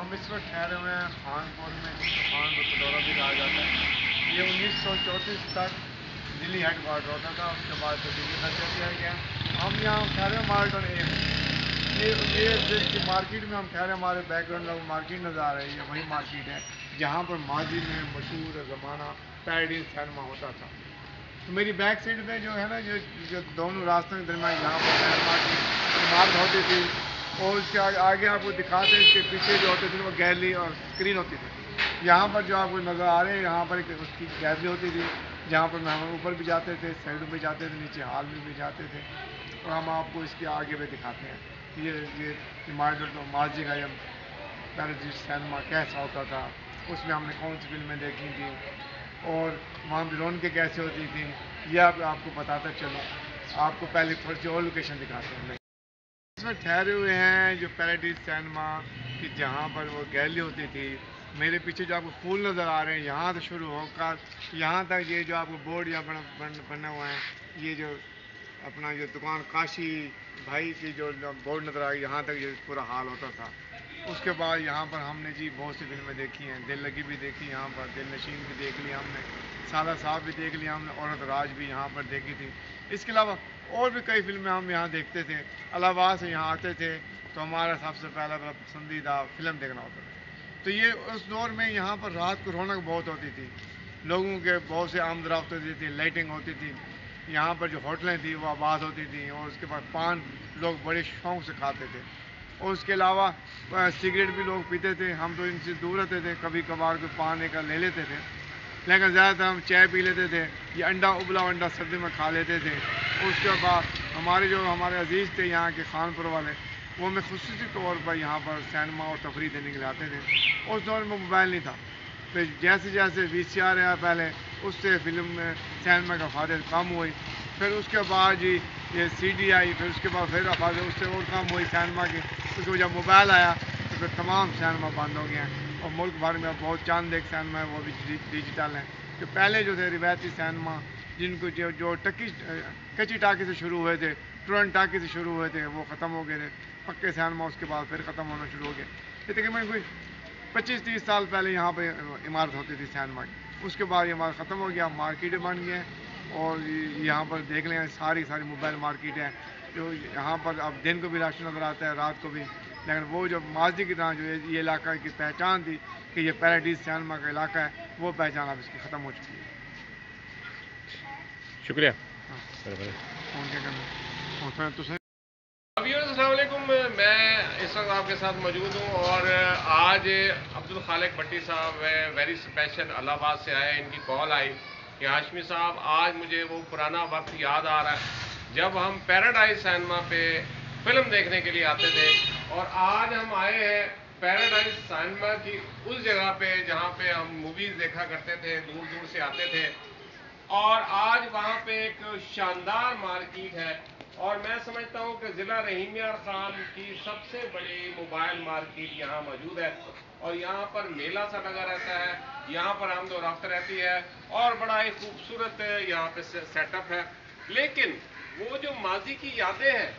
हम इस वक्त ठहरे हुए हैं खानपुर में, जिसको खान बतौरा भी कहा जाता है। ये 1934 तक दिल्ली हेड क्वार्टर होता था, उसके बाद तो दिल्ली दर्जा दिया गया। हम यहाँ ठहरे मार्टन ए में, ये मार्केट में हम ठहरे, हमारे बैकग्राउंड में मार्केट नज़र आ रही है, वही मार्केट है जहाँ पर माजी में मशहूर ज़माना पैराडाइज सिनेमा होता था। तो मेरी बैक साइड पे जो है ना, जो दोनों रास्तों के दरमियान यहाँ पर सिनेमा की इमारत होती थी, और उसके आगे आपको दिखाते हैं, इसके पीछे जो होते थे वो गैलरी और स्क्रीन होती थी। यहाँ पर जो आपको नज़र आ रहे हैं, यहाँ पर एक उसकी गैलरी होती थी जहाँ पर हम ऊपर भी जाते थे, साइडों पे जाते थे, नीचे हॉल में भी जाते थे। और हम आपको इसके आगे पे दिखाते हैं ये इमारत माजी का ये पैराडाइज सिनेमा कैसा होता था, उसमें हमने कौन सी फिल्में देखी थी और वहाँ भी रौनकें कैसे होती थी, यह आपको बताता चलो। आपको पहले थोड़ी सी और लोकेशन दिखाते हैं। इसमें ठहरे हुए हैं जो पैराडाइज सिनेमा की जहाँ पर वो गैलरी होती थी। मेरे पीछे जो आपको फूल नज़र आ रहे हैं, यहाँ से शुरू होकर यहाँ तक ये जो आपको बोर्ड यहाँ बना हुआ है, ये जो अपना जो दुकान काशी भाई की जो बोर्ड नज़र आ गई, यहाँ तक ये पूरा हाल होता था। उसके बाद यहाँ पर हमने जी बहुत सी फिल्में देखी हैं, दिल लगी भी देखी, यहाँ पर दिल नशीन भी देख लिया हमने, सादा साहब भी देख लिया हमने, औरत राज भी यहाँ पर देखी थी। इसके अलावा और भी कई फिल्में हम यहाँ देखते थे। इलाहाबाद से यहाँ आते थे तो हमारा सबसे पहला पसंदीदा फिल्म देखना होता था। तो ये उस दौर में यहाँ पर रात को रौनक बहुत होती थी, लोगों के बहुत से आमदरफ्त होती थी, लाइटिंग होती थी, यहाँ पर जो होटलें थी वो आबाद होती थी, और उसके बाद पान लोग बड़े शौक़ से खाते थे। और उसके अलावा सिगरेट भी लोग पीते थे। हम तो इनसे दूर रहते थे, कभी कभार कोई पान एक ले लेते थे, लेकिन ज़्यादातर हम चाय पी लेते थे, ये अंडा उबला अंडा सर्दी में खा लेते थे। और उसके बाद हमारे अजीज़ थे यहाँ के खानपुर वाले, वो हमें खुसूसी तौर पर यहाँ पर सिनेमा और तफरीह देने के लिए आते थे। उस दौर में मोबाइल नहीं था, फिर जैसे जैसे VCR आया पहले, उससे फिल्म में सिनेमा का फायदा कम हुई। फिर उसके बाद जी ये CD आई, फिर उसके बाद फिर फायदा उससे और कम हुई सिनेमा की। उसके बाद जब मोबाइल आया तो फिर तमाम सिनेमा बंद हो गए हैं, और मुल्क भर में बहुत चंद एक सिनेमा है वो भी डिजिटल हैं। जो पहले जो थे रिवायती सिनेमा, जिनको जो कच्ची टाकी से शुरू हुए थे, टूरन टाकी से शुरू हुए थे, वो ख़त्म हो गए थे। पक्के सिनेमा उसके बाद फिर ख़त्म होना शुरू हो गए। ये तकरीबन कोई 25-30 साल पहले यहाँ पे इमारत होती थी सिनेमा की, उसके बाद ये इमारत ख़त्म हो गया, मार्केटें बन गई हैं। और यहाँ पर देख लें सारी मोबाइल मार्केट है, जो यहाँ पर अब दिन को भी राशन नज़र आता है, रात को भी। लेकिन वो जो माजी की तरह जो ये इलाका की पहचान थी कि ये पैराडाइज सिनेमा का इलाका है, वो पहचान अब इसकी ख़त्म हो चुकी है। शुक्रिया। फोन क्या करना तो सही। अस्सलाम वालेकुम, मैं इस वक्त आपके साथ मौजूद हूँ और आज अब्दुल खालिक भट्टी साहब वेरी स्पेशल इलाहाबाद से आए। इनकी कॉल आई कि हाशमी साहब आज मुझे वो पुराना वक्त याद आ रहा है जब हम पैराडाइज सिनेमा पे फिल्म देखने के लिए आते थे, और आज हम आए हैं पैराडाइज सिनेमा की उस जगह पे जहाँ पे हम मूवीज़ देखा करते थे, दूर दूर से आते थे। और आज वहाँ पे एक शानदार मार्केट है, और मैं समझता हूँ कि ज़िला रहीमिया खान की सबसे बड़ी मोबाइल मार्केट यहाँ मौजूद है। और यहाँ पर मेला सा लगा रहता है, यहाँ पर आमद और रफ्त रहती है, और बड़ा ही खूबसूरत यहाँ पे सेटअप है। लेकिन वो जो माजी की यादें हैं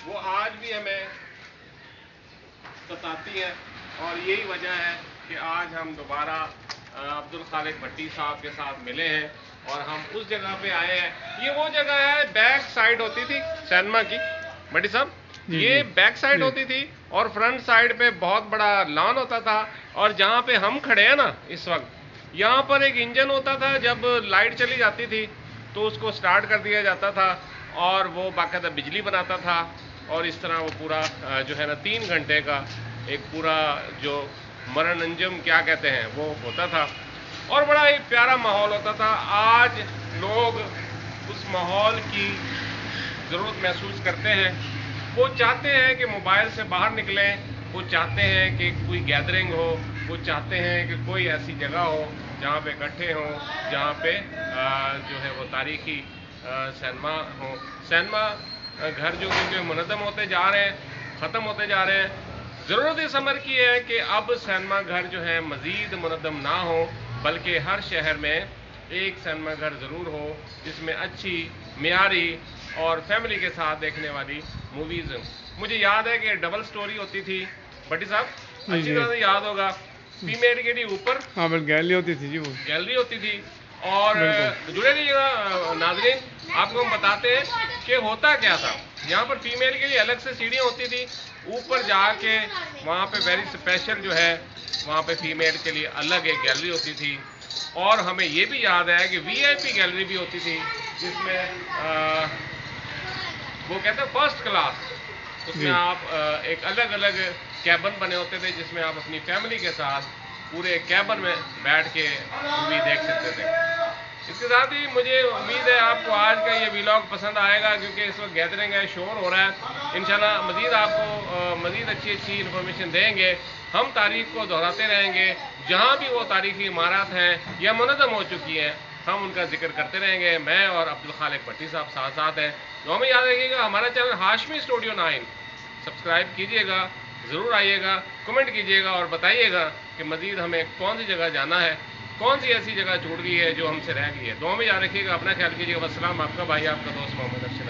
वो आज भी हमें सताती हैं, और यही वजह है कि आज हम दोबारा अब्दुल खालिक भट्टी साहब के साथ मिले हैं और हम उस जगह पे आए हैं। ये वो जगह है, बैक साइड होती थी सिनेमा की भट्टी साहब, ये बैक साइड होती थी, और फ्रंट साइड पे बहुत बड़ा लॉन होता था। और जहाँ पे हम खड़े हैं ना इस वक्त, यहाँ पर एक इंजन होता था, जब लाइट चली जाती थी तो उसको स्टार्ट कर दिया जाता था और वो बाकायदा बिजली बनाता था। और इस तरह वो पूरा जो है ना 3 घंटे का एक पूरा जो मनोरंजन क्या कहते हैं वो होता था, और बड़ा ही प्यारा माहौल होता था। आज लोग उस माहौल की ज़रूरत महसूस करते हैं, वो चाहते हैं कि मोबाइल से बाहर निकलें, वो चाहते हैं कि कोई गैदरिंग हो, वो चाहते हैं कि कोई ऐसी जगह हो जहाँ पे इकट्ठे हों, जहाँ पे जो है वो तारीखी सिनेमा हो। सिनेमा घर जो कि मुनज़्ज़म होते जा रहे हैं, ख़त्म होते जा रहे हैं। ज़रूरत इस अमर की है कि अब सिनेमा घर जो है मज़ीद मुनज़्ज़म ना हो, बल्कि हर शहर में एक सिनेमा घर ज़रूर हो जिसमें अच्छी मियारी और फैमिली के साथ देखने वाली मूवीज़। मुझे याद है कि डबल स्टोरी होती थी भट्टी साहब, अच्छी तरह से याद होगा, फीमेल के लिए ऊपर हाँ बिल्कुल गैलरी होती थी जी, वो गैलरी होती थी। और जुड़े रहिएगा नाज़रीन, आपको हम बताते हैं कि होता क्या था। यहाँ पर फीमेल के लिए अलग से सीढ़ियाँ होती थी, ऊपर जाके वहाँ पे वेरी स्पेशल जो है वहाँ पे फीमेल के लिए अलग एक गैलरी होती थी। और हमें ये भी याद है कि वीआईपी गैलरी भी होती थी, जिसमें वो कहते हैं फर्स्ट क्लास, उसमें आप एक अलग अलग कैबन बने होते थे, जिसमें आप अपनी फैमिली के साथ पूरे कैबन में बैठ के मूवी देख सकते थे। इसके साथ ही मुझे उम्मीद है आपको आज का ये व्लॉग पसंद आएगा, क्योंकि इस वक्त गैदरिंग है, शोर हो रहा है। इंशाल्लाह मज़ीद आपको मज़ीद अच्छी इन्फॉर्मेशन देंगे। हम तारीख को दोहराते रहेंगे, जहाँ भी वो तारीखी इमारत हैं या मुनज़्ज़म हो चुकी हैं, हम उनका जिक्र करते रहेंगे। मैं और अब्दुल खालिक भट्टी साहब साथ साथ हैं। तो हमें याद रखिएगा, हमारा चैनल हाशमी स्टूडियो 9 सब्सक्राइब कीजिएगा, ज़रूर आइएगा, कमेंट कीजिएगा और बताइएगा कि मज़ीद हमें कौन सी जगह जाना है, कौन सी ऐसी जगह छूट गई है जो हमसे रह गई है। दुआ में याद रखिएगा, अपना ख्याल कीजिएगा। वस्सलाम, आपका भाई, आपका दोस्त मोहम्मद अरशद।